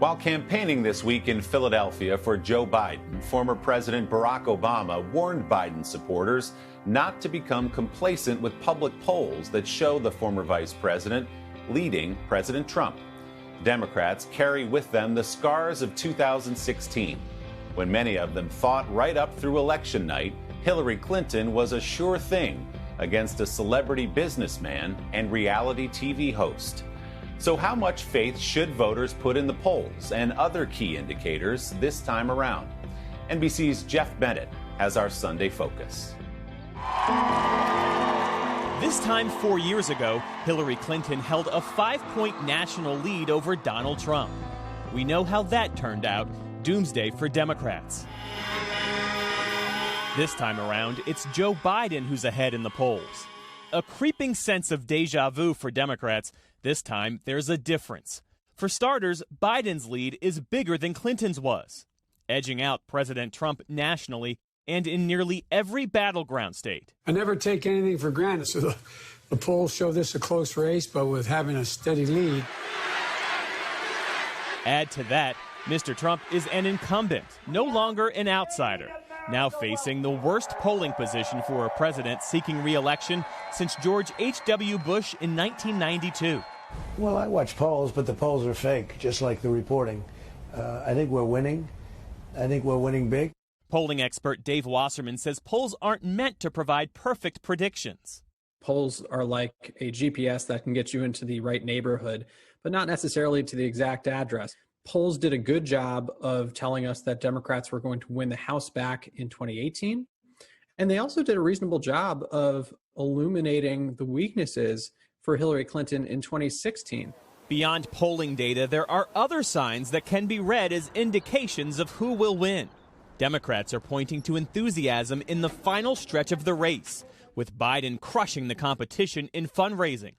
While campaigning this week in Philadelphia for Joe Biden, former President Barack Obama warned Biden supporters not to become complacent with public polls that show the former vice president leading President Trump. Democrats carry with them the scars of 2016, when many of them thought right up through election night Hillary Clinton was a sure thing against a celebrity businessman and reality TV host. So how much faith should voters put in the polls and other key indicators this time around? NBC's Geoff Bennett has our Sunday focus. This time 4 years ago, Hillary Clinton held a 5-point national lead over Donald Trump. We know how that turned out. Doomsday for Democrats. This time around, it's Joe Biden who's ahead in the polls. A creeping sense of deja vu for Democrats. This time, there's a difference. For starters, Biden's lead is bigger than Clinton's was, edging out President Trump nationally and in nearly every battleground state. I never take anything for granted, so the polls show this a close race, but with having a steady lead. Add to that, Mr. Trump is an incumbent, no longer an outsider, now facing the worst polling position for a president seeking re-election since George H.W. Bush in 1992. Well, I watch polls, but the polls are fake, just like the reporting. I think we're winning. I think we're winning big. Polling expert Dave Wasserman says polls aren't meant to provide perfect predictions. Polls are like a GPS that can get you into the right neighborhood, but not necessarily to the exact address. Polls did a good job of telling us that Democrats were going to win the House back in 2018. And they also did a reasonable job of illuminating the weaknesses for Hillary Clinton in 2016. Beyond polling data, there are other signs that can be read as indications of who will win. Democrats are pointing to enthusiasm in the final stretch of the race, with Biden crushing the competition in fundraising.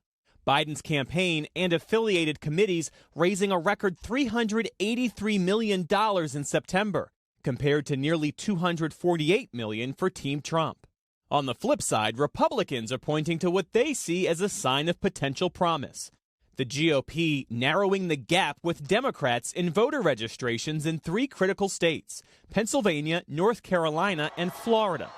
Biden's campaign and affiliated committees raising a record $383 million in September, compared to nearly $248 million for Team Trump. On the flip side, Republicans are pointing to what they see as a sign of potential promise. The GOP narrowing the gap with Democrats in voter registrations in 3 critical states: Pennsylvania, North Carolina, and Florida.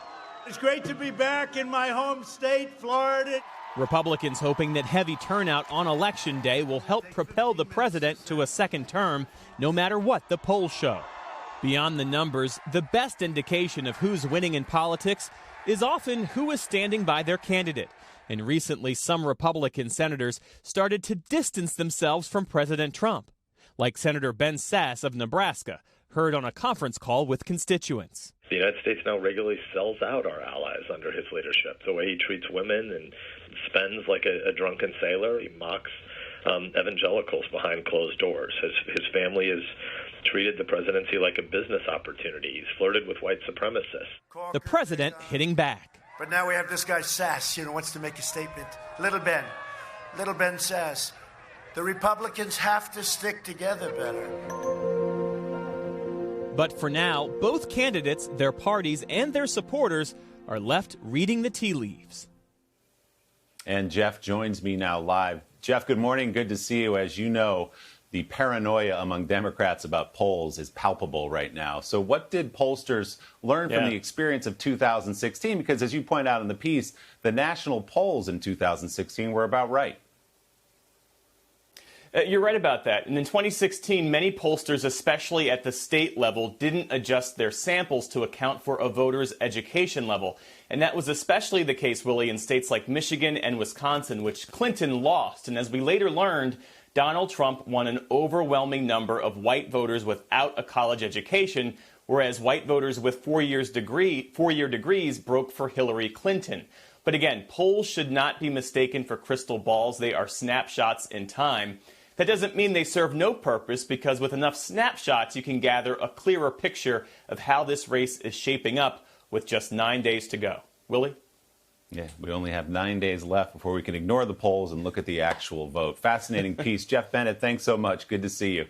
It's great to be back in my home state, Florida. Republicans hoping that heavy turnout on Election Day will help propel the president to a second term, no matter what the polls show. Beyond the numbers, the best indication of who's winning in politics is often who is standing by their candidate. And recently, some Republican senators started to distance themselves from President Trump, like Senator Ben Sasse of Nebraska, heard on a conference call with constituents. The United States now regularly sells out our allies under his leadership. The way he treats women and spends like a drunken sailor. He mocks evangelicals behind closed doors. His family has treated the presidency like a business opportunity. He's flirted with white supremacists. The president hitting back. But now we have this guy Sass, wants to make a statement. Little Ben Sass. The Republicans have to stick together better. But for now, both candidates, their parties, and their supporters are left reading the tea leaves. And Geoff joins me now live. Geoff, good morning. Good to see you. As you know, the paranoia among Democrats about polls is palpable right now. So what did pollsters learn from the experience of 2016? Because as you point out in the piece, the national polls in 2016 were about right. You're right about that. And in 2016, many pollsters, especially at the state level, didn't adjust their samples to account for a voter's education level. And that was especially the case, Willie, in states like Michigan and Wisconsin, which Clinton lost. And as we later learned, Donald Trump won an overwhelming number of white voters without a college education, whereas white voters with four-year degrees broke for Hillary Clinton. But again, polls should not be mistaken for crystal balls. They are snapshots in time. That doesn't mean they serve no purpose, because with enough snapshots, you can gather a clearer picture of how this race is shaping up with just 9 days to go. Willie? Yeah, we only have 9 days left before we can ignore the polls and look at the actual vote. Fascinating piece. Geoff Bennett, thanks so much. Good to see you.